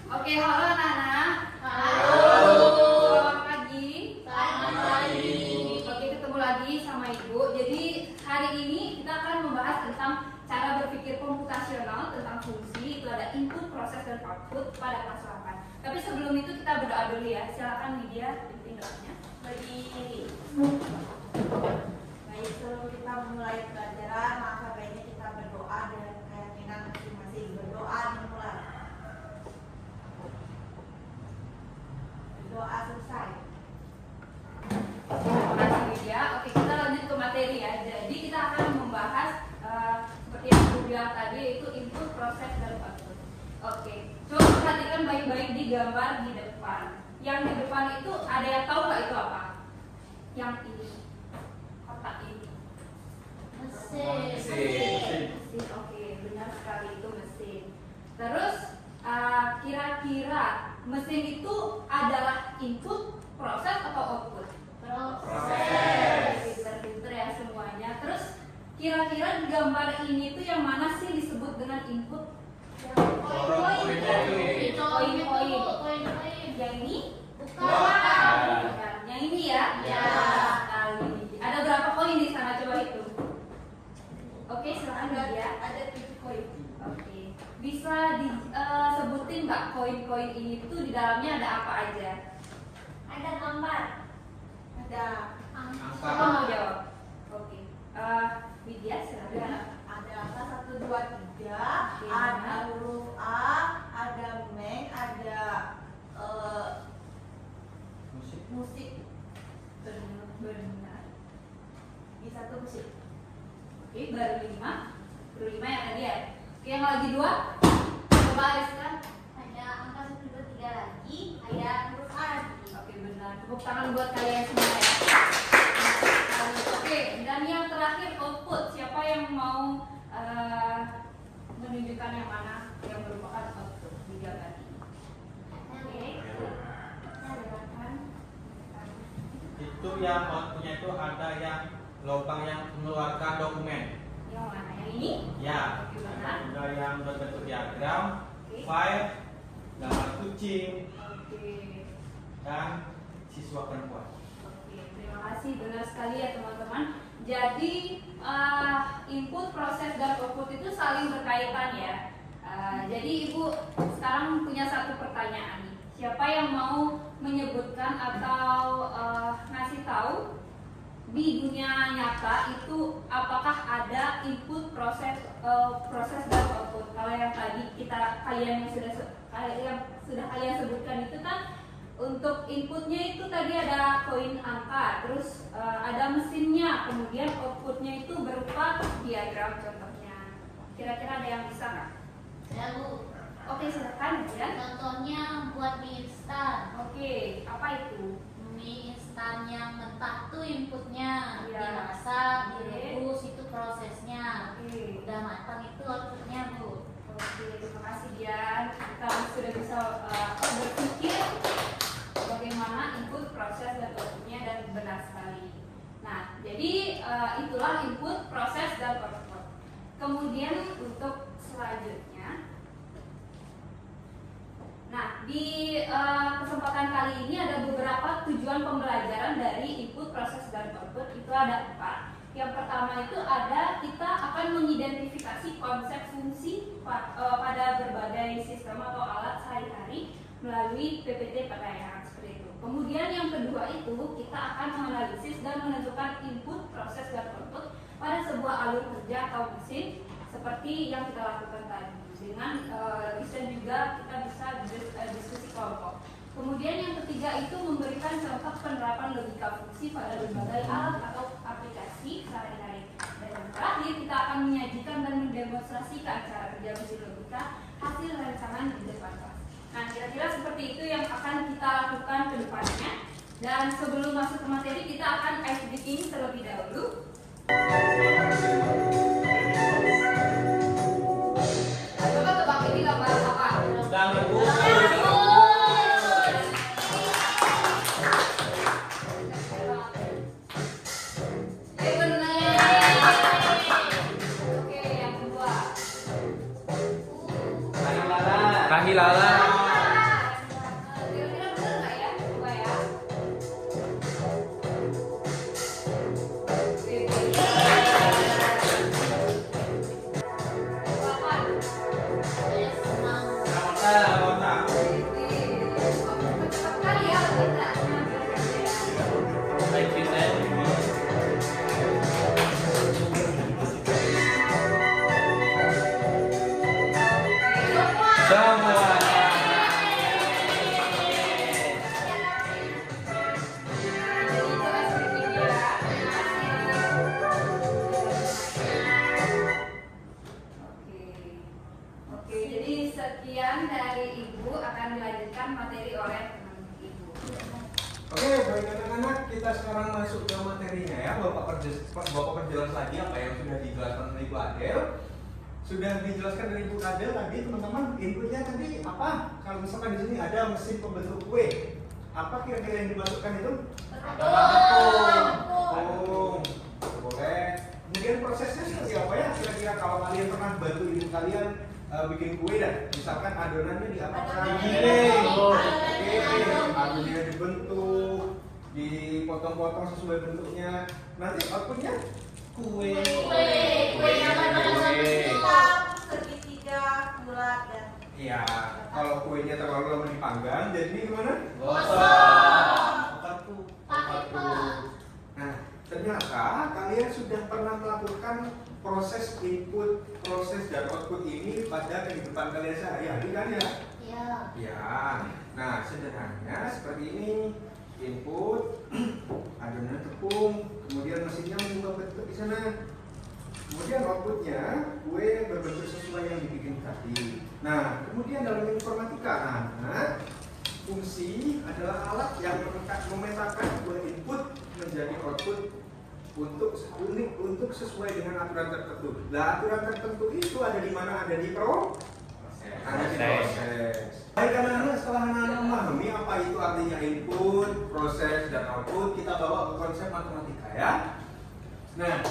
Oke, halo anak-anak. Halo. Selamat pagi. Selamat pagi. Oke, ketemu lagi sama Ibu. Jadi hari ini kita akan membahas tentang cara berpikir komputasional tentang fungsi. Itu ada input, proses, dan output pada kelas 8. Tapi sebelum itu kita berdoa dulu ya. Silakan Lydia pimpin doanya. Baik, sebelum kita memulai pelajaran, maka baiknya kita berdoa dengan keyakinan masing-masing. Berdoa dimulai. Berdoa selesai. Terima kasih Lydia. Oke, kita lanjut ke materi ya. Jadi kita akan membahas seperti yang aku bilang tadi, yaitu input, proses, dan output. Oke, coba perhatikan baik-baik di gambar di depan. Yang di depan itu ada yang tahu nggak itu apa? Yang ini, kotak ini. Mesin. Oke, benar sekali, itu mesin. Terus kira-kira mesin itu adalah input, proses, atau output? Proses. Pinter-pinter ya semuanya. Terus kira-kira di gambar ini tuh yang mana sih disebut dengan input? Koin-koin. Yang ini? Bukan. Yang ini ya? Ya. Sekali. Ada berapa koin di sana, coba hitung. Oke, silakan ya. Ada 7 koin. Oke. Bisa disebutin nggak koin-koin ini tuh di dalamnya ada apa aja? Ada gambar. Ada Siapa mau jawab? Oke. Widya, silakan. Ada angka 1, 2, 3. Oke. Ada huruf A, ada meng, ada musik. Benar. Di satu musik. Oke, baru 5 yang tadi ya. Oke, yang lagi 2. Coba Ariska. Ada angka 1, 2, 3 lagi. Ada huruf A lagi. Oke, benar. Tepuk tangan buat kalian semua ya. Oke, dan yang terakhir output. Siapa yang mau menunjukkan yang mana yang merupakan output di gambar ini? Oke. Silakan. Itu yang outputnya itu ada yang lubang yang mengeluarkan dokumen. Yang mana? Yang ini? Ya, Oke, benar. ada yang berbentuk diagram, Oke. file, gambar kucing, Oke. dan siswa perempuan. Oke, terima kasih, benar sekali ya teman-teman. Jadi input, proses, dan output itu saling berkaitan ya. Jadi Ibu sekarang punya satu pertanyaan nih. Siapa yang mau menyebutkan atau ngasih tahu di dunia nyata itu apakah ada input, proses, dan output? Kalau yang tadi kalian sudah kalian sebutkan itu kan. Untuk inputnya itu tadi ada koin angka, terus ada mesinnya, kemudian outputnya itu berupa diagram contohnya. Kira-kira ada yang bisa nggak? Ya Bu, Oke, silakan ya. contohnya buat mie instan. Oke, apa itu? Mie instan yang mentah tuh inputnya, Iya. dimasak, Oke. direbus itu prosesnya. Oke. Udah matang itu outputnya Bu. Oke, terima kasih Dian. Kita sudah bisa berpikir bagaimana input, proses, dan outputnya, dan benar sekali. Nah, jadi itulah input, proses, dan output. Kemudian untuk selanjutnya, nah di kesempatan kali ini ada beberapa tujuan pembelajaran dari input, proses, dan output. Itu ada 4. Yang pertama itu ada kita akan mengidentifikasi konsep fungsi pada berbagai sistem atau alat sehari-hari melalui PPT pertanyaan seperti itu. Kemudian yang kedua itu kita akan menganalisis dan menentukan input, proses, dan output pada sebuah alur kerja atau mesin seperti yang kita lakukan tadi. Dengan bisa juga kita bisa diskusi kelompok. Kemudian yang ketiga itu memberikan contoh penerapan logika fungsi pada berbagai alat atau aplikasi sehari-hari. Dan yang terakhir kita akan menyajikan dan mendemonstrasikan cara kerja mesin logika hasil rancangan di depan kelas. Nah, kira-kira seperti itu yang akan kita lakukan ke depannya. Dan sebelum masuk ke materi kita akan ice breaking terlebih dahulu. Coba tebak ini gambar apa? Gambar buku. Oke, yang kedua. Kahilala. diberikan materi oleh ibu. Oke, baik anak-anak, kita sekarang masuk ke materinya ya. Bapak perjelas lagi apa yang sudah dijelaskan oleh Ibu Adel. Sudah dijelaskan dari Ibu Adel tadi, teman-teman. Inputnya tadi apa? Kalau misalkan di sini ada mesin pembentuk kue, apa kira-kira yang dimasukkan itu? Tepung. Boleh. Kemudian prosesnya seperti apa ya? Kira-kira kalau kalian pernah bantu ibu kalian bikin kue dan misalkan adonannya diapakan? Digiling. Adonannya dibentuk, dipotong-potong sesuai bentuknya. Nanti outputnya kue. Kue yang mana Hitam, segitiga, bulat dan Iya. Kalau kuenya terlalu lama dipanggang, jadi gimana? Nah, ternyata kalian sudah pernah melakukan proses input, proses dan output ini pada kehidupan kalian sehari-hari kan ya? Iya. Ya. Nah, sederhananya seperti ini. Input, adonan tepung, kemudian mesinnya mengubah bentuk di sana. Kemudian outputnya kue berbentuk sesuai yang dibikin tadi. Nah, kemudian dalam informatika, fungsi adalah alat yang memetakan sebuah input menjadi output untuk sesuai dengan aturan tertentu. Nah, aturan tertentu itu ada di mana? Ada di proses. Baik anak-anak, setelah anak-anak memahami apa itu artinya input, proses, dan output, kita bawa ke konsep matematika ya. Nah,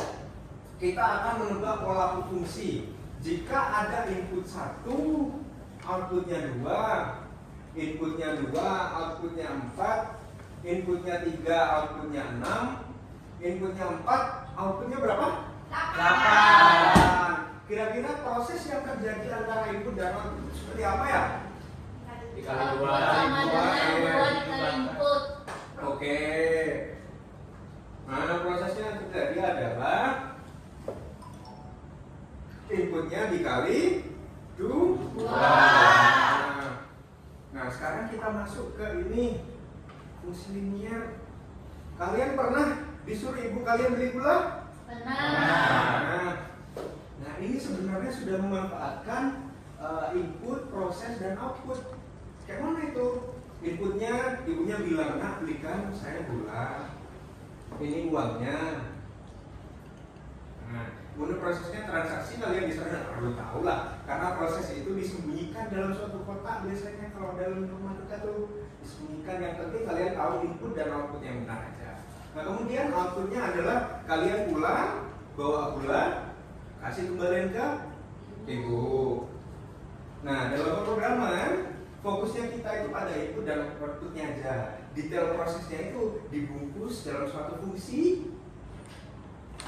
kita akan menebak pola fungsi. Jika ada input 1, outputnya 2, inputnya 2, outputnya 4, inputnya 3, outputnya 6, inputnya 4, outputnya berapa? 8. Kira-kira proses yang terjadi antara input dan output seperti apa ya? Dikali 2. Sama dengan 2 dikali input. Oke. Nah, prosesnya yang terjadi adalah inputnya dikali 2. Nah, sekarang kita masuk ke ini fungsi linier. Kalian pernah disuruh ibu kalian beli gula? Benar. Nah, ini sebenarnya sudah memanfaatkan input, proses, dan output. Kayak mana itu? Inputnya, ibunya bilang, nak belikan saya gula. Ini uangnya. Nah, kemudian prosesnya transaksi kalian bisa perlu tahu lah, karena proses itu disembunyikan dalam suatu kotak biasanya kalau dalam informatika tuh disembunyikan. Yang penting kalian tahu input dan output yang benar aja. Nah, kemudian outputnya adalah kalian pulang bawa gula, kasih kembalian ke ibu. Nah, dalam pemrograman fokusnya kita itu pada input dan outputnya aja. Detail prosesnya itu dibungkus dalam suatu fungsi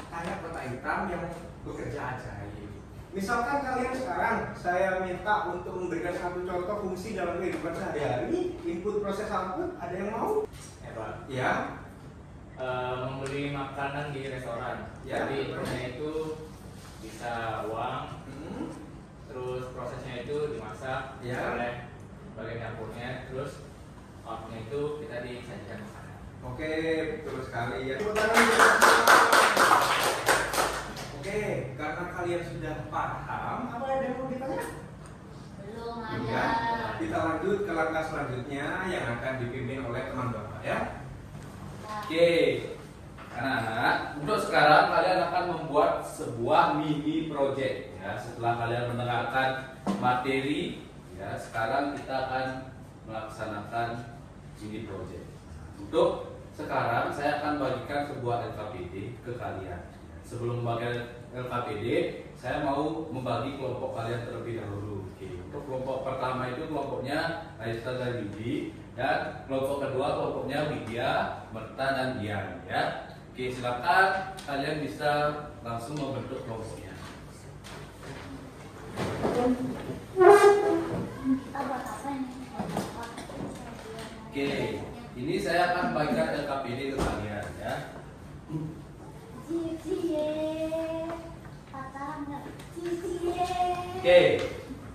kayak kotak hitam yang bekerja ajaib. Misalkan kalian sekarang saya minta untuk memberikan satu contoh fungsi dalam kehidupan sehari-hari, input, proses, output, ada yang mau? Pak. Ya. Membeli makanan di restoran. Ya. Jadi inputnya itu bisa uang, terus prosesnya itu dimasak Ya. oleh bagian dapurnya, terus outputnya itu kita disajikan makanan. Oke, betul sekali ya. Oke, karena kalian sudah paham, apa ada yang mau ditanya? Belum Ya, ada. kita lanjut ke langkah selanjutnya yang akan dipimpin oleh teman bapak ya. Oke, anak-anak, untuk sekarang kalian akan membuat sebuah mini project ya. Setelah kalian mendengarkan materi, ya, sekarang kita akan melaksanakan mini project. Untuk sekarang saya akan bagikan sebuah LKPD ke kalian. Sebelum membagikan LKPD, saya mau membagi kelompok kalian terlebih dahulu. Oke, untuk kelompok pertama itu kelompoknya Raisa dan Yudi, dan kelompok kedua kelompoknya Widya, Merta dan Dian ya. Oke, silakan kalian bisa langsung membentuk kelompoknya. Kita buat apa ini? Oke, ini saya akan bagikan LKPD ke kalian ya. Cie, patah nggak? Cie. Oke,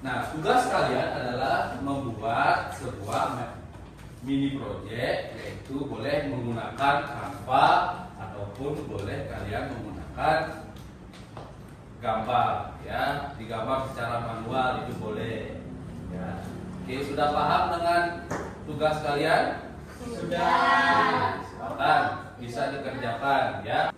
nah tugas kalian adalah membuat sebuah mini project, yaitu boleh menggunakan Canva ataupun boleh kalian menggunakan gambar ya, digambar secara manual itu boleh ya. Oke, sudah paham dengan tugas kalian? Sudah. Silakan, bisa dikerjakan ya.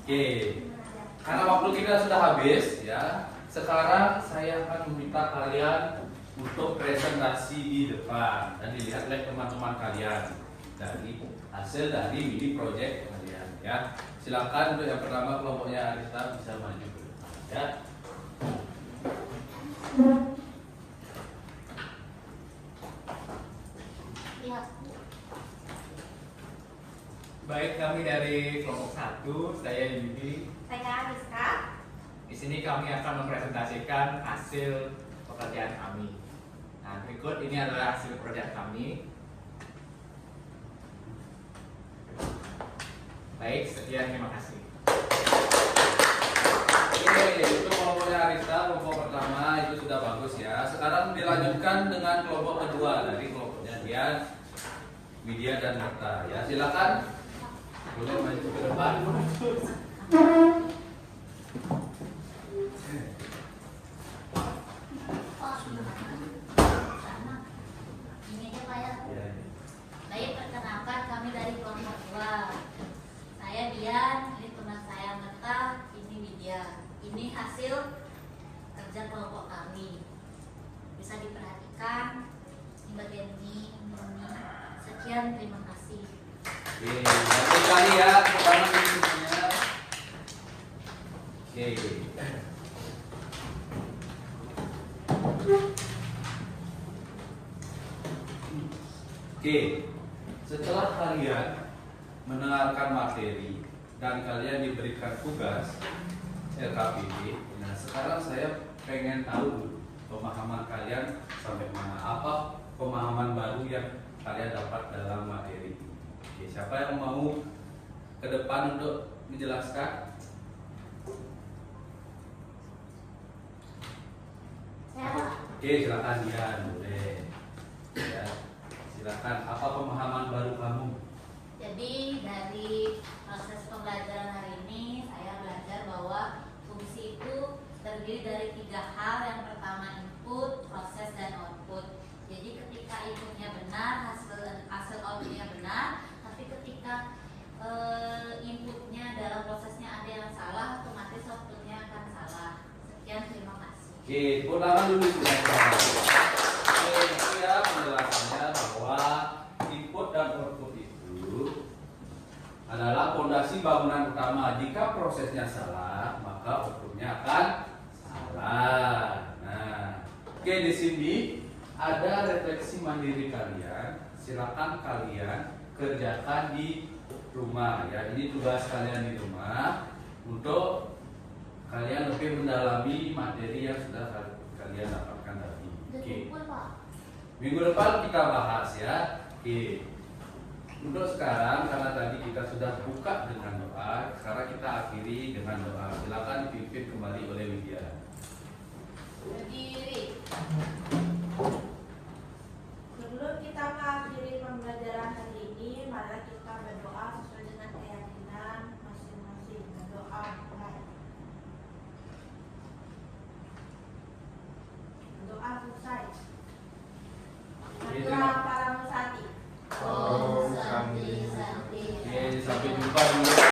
Oke, karena waktu kita sudah habis ya. Sekarang saya akan meminta kalian untuk presentasi di depan dan dilihat oleh teman-teman kalian dari hasil dari mini project kalian ya. Silakan untuk yang pertama kelompoknya Arista bisa maju ke depan ya. Lihat. Baik, kami dari kelompok 1, saya Yudi. Saya Rizka. Di sini kami akan mempresentasikan hasil pekerjaan kami. Nah, berikut ini adalah hasil proyek kami. Baik, sekian, terima kasih. Oke, itu kelompoknya Arista, kelompok pertama itu sudah bagus ya. Sekarang dilanjutkan dengan kelompok kedua dari kelompoknya Dian, Widya dan Marta ya. Silakan. Boleh maju ke depan. Oh, sama. Ini aja Pak ya. Ya. Baik, perkenalkan kami dari kelompok 2. Saya Dian, ini teman saya Marta, ini Widya. Ini hasil kerja kelompok kami. Bisa diperhatikan di bagian ini. Sekian, terima kasih. Oke, satu kali ya, pertama ini semuanya. Oke. Oke, setelah kalian mendengarkan materi dan kalian diberikan tugas LKPD, nah sekarang saya pengen tahu pemahaman kalian sampai mana, apa pemahaman baru yang kalian dapat dalam materi ini. Oke, siapa yang mau ke depan untuk menjelaskan? Saya Pak. Oke, silakan Dian, boleh. Ya, silakan. Apa pemahaman baru kamu? Jadi dari proses pembelajaran hari ini saya belajar bahwa fungsi itu terdiri dari 3 hal. Yang pertama input, proses, dan output. Jadi ketika inputnya benar, hasil outputnya benar. Tapi ketika inputnya dalam prosesnya ada yang salah, otomatis outputnya akan salah. Sekian, terima kasih. Oke, tepuk tangan dulu silakan. Oke, itu ya penjelasannya bahwa input dan output itu adalah fondasi bangunan utama. Jika prosesnya salah, maka outputnya akan salah. Nah, oke, di sini ada refleksi mandiri kalian. Silakan kalian kerjakan di rumah ya. Ini tugas kalian di rumah untuk kalian lebih mendalami materi yang sudah kalian dapatkan tadi. Oke. Pak. Minggu depan kita bahas ya. Oke. Untuk sekarang karena tadi kita sudah buka dengan doa, sekarang kita akhiri dengan doa. Silakan dipimpin kembali oleh Widya. Berdiri.